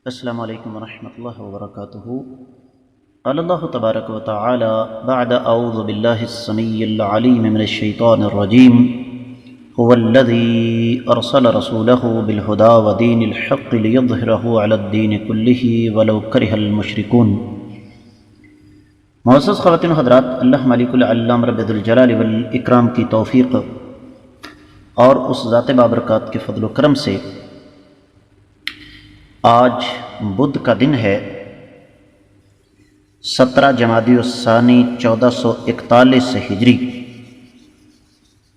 السلام علیکم ورحمۃ اللہ وبرکاتہ۔ قال اللہ تبارک و تعالی بعد اعوذ باللہ السمیع العلیم من الشیطان الرجیم هو الذی ارسل رسولہ بالہدی ودین الحق لیظہرہ علی الدین کلہ ولو کرہ المشرکون۔ معزز خواتین و حضرات، اللہ مالک العلام رب ذوالجلال والاکرام کی توفیق اور اس ذات بابرکات کے فضل و کرم سے آج بدھ کا دن ہے 17 جمادی الثانی 1441 ہجری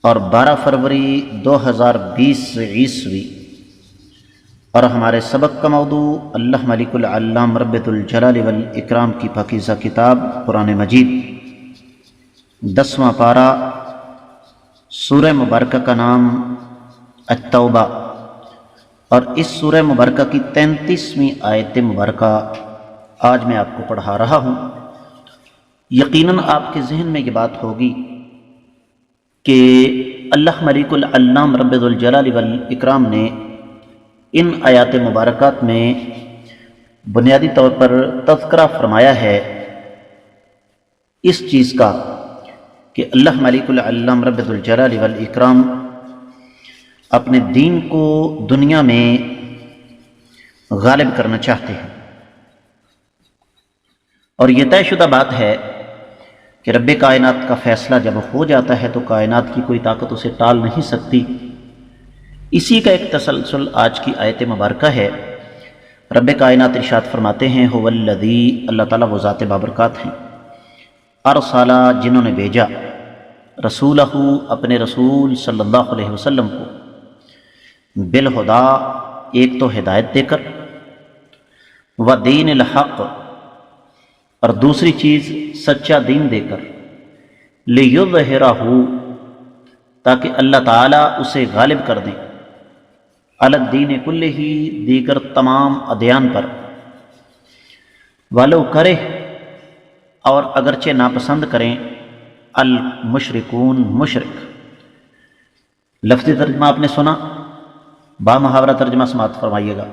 اور 12 فروری 2020 عیسوی، اور ہمارے سبق کا موضوع اللہ مالک العلام رب ذوالجلال والاکرام کی پاکیزہ کتاب قرآن مجید، 10واں پارہ، سورہ مبارکہ کا نام التوبہ، اور اس سورہ مبارکہ کی 33ویں آیت مبارکہ آج میں آپ کو پڑھا رہا ہوں۔ یقیناً آپ کے ذہن میں یہ بات ہوگی کہ اللہ ملک العلام رب ذوالجلال والاکرام نے ان آیات مبارکات میں بنیادی طور پر تذکرہ فرمایا ہے اس چیز کا کہ اللہ ملک العلام رب ذوالجلال والاکرام اپنے دین کو دنیا میں غالب کرنا چاہتے ہیں، اور یہ طے شدہ بات ہے کہ رب کائنات کا فیصلہ جب ہو جاتا ہے تو کائنات کی کوئی طاقت اسے ٹال نہیں سکتی۔ اسی کا ایک تسلسل آج کی آیت مبارکہ ہے۔ رب کائنات ارشاد فرماتے ہیں هو الذی، اللہ تعالیٰ وہ ذات بابرکات ہیں، ارسل، جنہوں نے بھیجا، رسولہ، اپنے رسول صلی اللہ علیہ وسلم کو، بالہدا، ایک تو ہدایت دے کر، ودین الحق، اور دوسری چیز سچا دین دے کر، لیظہرہ، تاکہ اللہ تعالیٰ اسے غالب کر دیں، علی الدین کلہ، دیگر تمام ادیان پر، ولو کرہ، اور اگرچہ ناپسند کریں، المشرکون، مشرک۔ لفظی ترجمہ آپ نے سنا، با محاورہ ترجمہ سماعت فرمائیے گا۔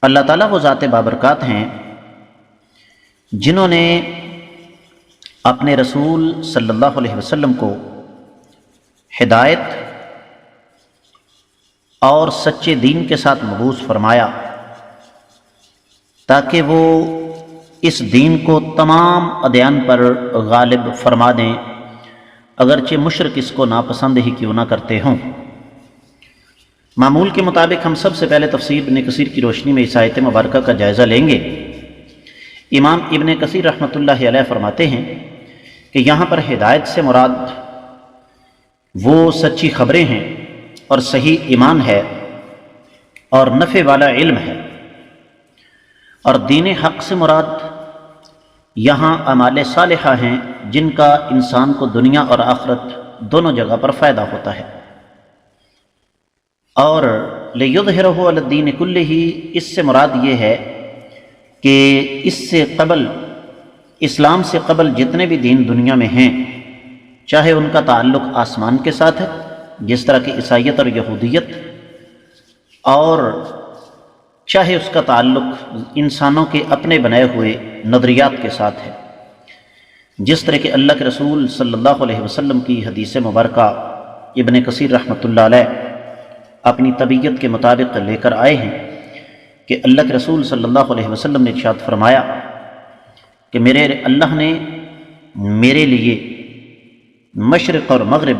اللہ تعالیٰ وہ ذات بابرکات ہیں جنہوں نے اپنے رسول صلی اللہ علیہ وسلم کو ہدایت اور سچے دین کے ساتھ مبعوث فرمایا تاکہ وہ اس دین کو تمام ادیان پر غالب فرما دیں، اگرچہ مشرک اس کو ناپسند ہی کیوں نہ کرتے ہوں۔ معمول کے مطابق ہم سب سے پہلے تفسیر ابن کثیر کی روشنی میں اس آیت مبارکہ کا جائزہ لیں گے۔ امام ابن کثیر رحمۃ اللہ علیہ فرماتے ہیں کہ یہاں پر ہدایت سے مراد وہ سچی خبریں ہیں اور صحیح ایمان ہے اور نفع والا علم ہے، اور دین حق سے مراد یہاں اعمال صالحہ ہیں جن کا انسان کو دنیا اور آخرت دونوں جگہ پر فائدہ ہوتا ہے۔ اور لیظہرہ علی الدین کلہ، اس سے مراد یہ ہے کہ اس سے قبل، اسلام سے قبل جتنے بھی دین دنیا میں ہیں، چاہے ان کا تعلق آسمان کے ساتھ ہے جس طرح کہ عیسائیت اور یہودیت، اور چاہے اس کا تعلق انسانوں کے اپنے بنائے ہوئے نظریات کے ساتھ ہے، جس طرح کہ اللہ کے رسول صلی اللہ علیہ وسلم کی حدیث مبارکہ ابن کثیر رحمۃ اللہ علیہ اپنی طبیعت کے مطابق لے کر آئے ہیں کہ اللہ کے رسول صلی اللہ علیہ وسلم نے ارشاد فرمایا کہ اللہ نے میرے لیے مشرق اور مغرب،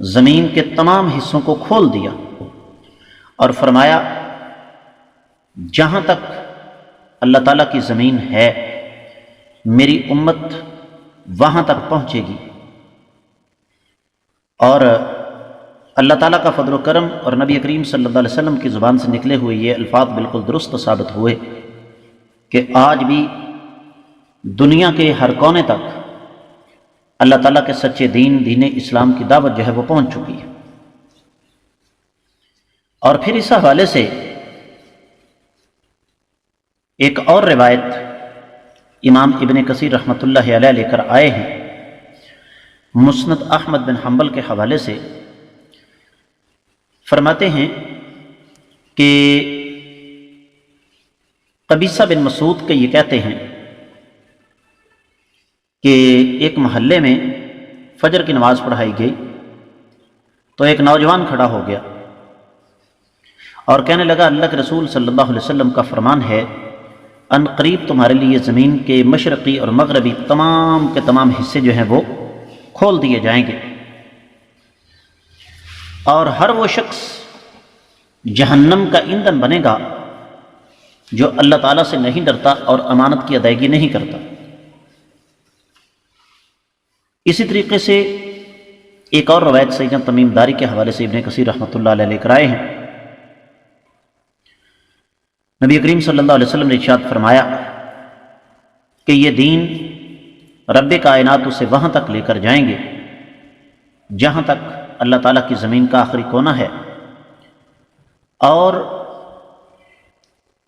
زمین کے تمام حصوں کو کھول دیا، اور فرمایا جہاں تک اللہ تعالیٰ کی زمین ہے میری امت وہاں تک پہنچے گی۔ اور اللہ تعالیٰ کا فضل و کرم اور نبی کریم صلی اللہ علیہ وسلم کی زبان سے نکلے ہوئے یہ الفاظ بالکل درست ثابت ہوئے کہ آج بھی دنیا کے ہر کونے تک اللہ تعالیٰ کے سچے دین اسلام کی دعوت جو ہے وہ پہنچ چکی ہے۔ اور پھر اس حوالے سے ایک اور روایت امام ابن کثیر رحمۃ اللہ علیہ لے کر آئے ہیں، مسند احمد بن حنبل کے حوالے سے، فرماتے ہیں کہ قبیصہ بن مسعود کے یہ کہتے ہیں کہ ایک محلے میں فجر کی نماز پڑھائی گئی تو ایک نوجوان کھڑا ہو گیا اور کہنے لگا اللہ کے رسول صلی اللہ علیہ وسلم کا فرمان ہے ان قریب تمہارے لیے زمین کے مشرقی اور مغربی تمام کے تمام حصے جو ہیں وہ کھول دیے جائیں گے، اور ہر وہ شخص جہنم کا ایندھن بنے گا جو اللہ تعالیٰ سے نہیں ڈرتا اور امانت کی ادائیگی نہیں کرتا۔ اسی طریقے سے ایک اور روایت سیدنا تمیم داری کے حوالے سے ابن کثیر رحمۃ اللہ علیہ لے کر آئے ہیں، نبی کریم صلی اللہ علیہ وسلم نے ارشاد فرمایا کہ یہ دین رب کائنات اسے وہاں تک لے کر جائیں گے جہاں تک اللہ تعالیٰ کی زمین کا آخری کونا ہے، اور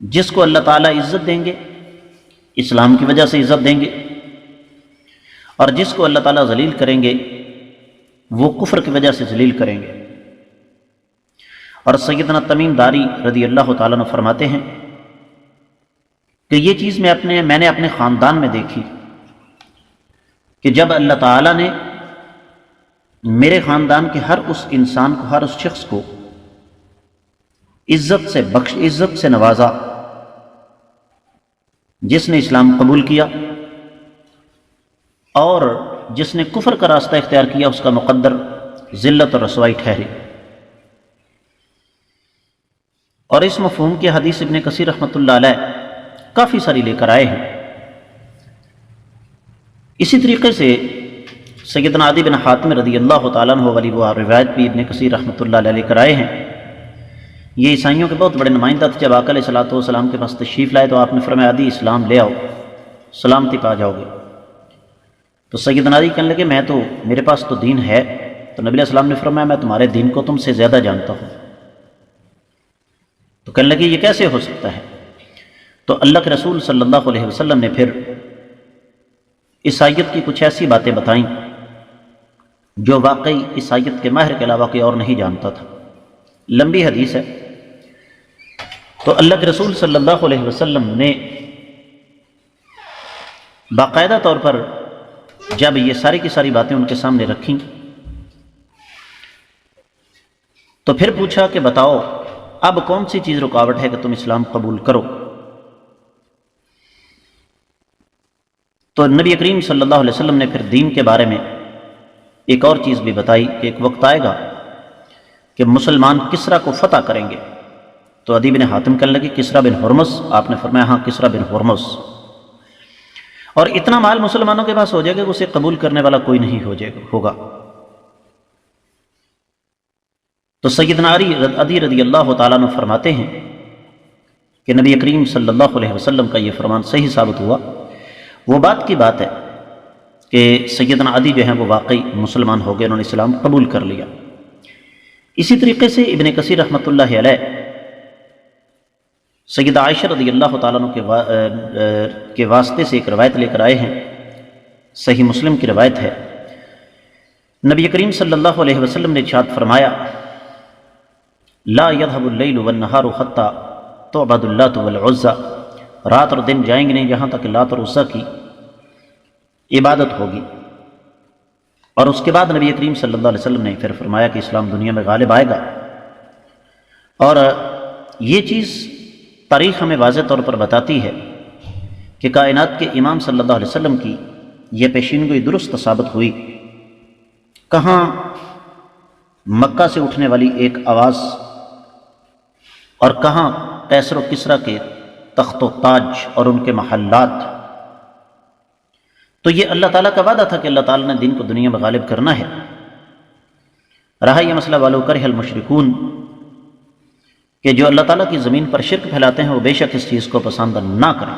جس کو اللہ تعالیٰ عزت دیں گے اسلام کی وجہ سے عزت دیں گے، اور جس کو اللہ تعالیٰ ذلیل کریں گے وہ کفر کی وجہ سے ذلیل کریں گے۔ اور سیدنا تمیم داری رضی اللہ تعالیٰ عنہ فرماتے ہیں کہ یہ چیز میں نے اپنے خاندان میں دیکھی کہ جب اللہ تعالیٰ نے میرے خاندان کے ہر اس انسان کو، ہر اس شخص کو عزت سے نوازا جس نے اسلام قبول کیا، اور جس نے کفر کا راستہ اختیار کیا اس کا مقدر ذلت اور رسوائی ٹھہری۔ اور اس مفہوم کی حدیث ابن کثیر رحمۃ اللہ علیہ کافی ساری لے کر آئے ہیں۔ اسی طریقے سے سیدنا عدی بن حاتم رضی اللہ تعالیٰ عنہ والی وہ روایت بھی ابن کثیر رحمۃ اللہ علیہ لے کر آئے ہیں۔ یہ عیسائیوں کے بہت بڑے نمائندہ تھے، جب آقا علیہ الصلوۃ والسلام کے پاس تشریف لائے تو آپ نے فرمایا عدی اسلام لے آؤ، سلامتی پا جاؤ گے۔ تو سیدنا علی کہنے لگے میں تو میرے پاس تو دین ہے، تو نبی علیہ السلام نے فرمایا میں تمہارے دین کو تم سے زیادہ جانتا ہوں۔ تو کہنے لگے یہ کیسے ہو سکتا ہے؟ تو اللہ کے رسول صلی اللہ علیہ وسلم نے پھر عیسائیت کی کچھ ایسی باتیں بتائیں جو واقعی عیسائیت کے ماہر کے علاوہ کوئی اور نہیں جانتا تھا۔ لمبی حدیث ہے۔ تو اللہ کے رسول صلی اللہ علیہ وسلم نے باقاعدہ طور پر جب یہ ساری کی ساری باتیں ان کے سامنے رکھیں تو پھر پوچھا کہ بتاؤ اب کون سی چیز رکاوٹ ہے کہ تم اسلام قبول کرو؟ تو نبی کریم صلی اللہ علیہ وسلم نے پھر دین کے بارے میں ایک اور چیز بھی بتائی کہ ایک وقت آئے گا کہ مسلمان کسریٰ کو فتح کریں گے۔ تو عدی بن حاتم کہنے لگے کسریٰ بن ہرمز؟ آپ نے فرمایا ہاں کسریٰ بن ہرمز، اور اتنا مال مسلمانوں کے پاس ہو جائے گا کہ اسے قبول کرنے والا کوئی نہیں ہوگا۔ تو سیدنا عدی رضی اللہ تعالیٰ عنہ فرماتے ہیں کہ نبی کریم صلی اللہ علیہ وسلم کا یہ فرمان صحیح ثابت ہوا۔ وہ بات کی بات ہے کہ سیدنا عدی جو ہیں وہ واقعی مسلمان ہو گئے، انہوں نے اسلام قبول کر لیا۔ اسی طریقے سے ابن کثیر رحمۃ اللہ علیہ سیدہ عائشہ رضی اللہ تعالیٰ عنہ کے واسطے سے ایک روایت لے کر آئے ہیں، صحیح مسلم کی روایت ہے۔ نبی کریم صلی اللہ علیہ وسلم نے ارشاد فرمایا لا يذهب الليل والنهار حتى تعبد اللات والعزى، رات اور دن جائیں گے نہیں جہاں تک لات اور عزیٰ کی عبادت ہوگی۔ اور اس کے بعد نبی کریم صلی اللہ علیہ وسلم نے پھر فرمایا کہ اسلام دنیا میں غالب آئے گا، اور یہ چیز تاریخ ہمیں واضح طور پر بتاتی ہے کہ کائنات کے امام صلی اللہ علیہ وسلم کی یہ پیشین گوئی درست ثابت ہوئی۔ کہاں مکہ سے اٹھنے والی ایک آواز، اور کہاں قیصر و کسریٰ کے تخت و تاج اور ان کے محلات۔ تو یہ اللہ تعالیٰ کا وعدہ تھا کہ اللہ تعالیٰ نے دین کو دنیا میں غالب کرنا ہے۔ رہا یہ مسئلہ والو کرہ المشرکون کہ جو اللہ تعالیٰ کی زمین پر شرک پھیلاتے ہیں وہ بے شک اس چیز کو پسند نہ کریں۔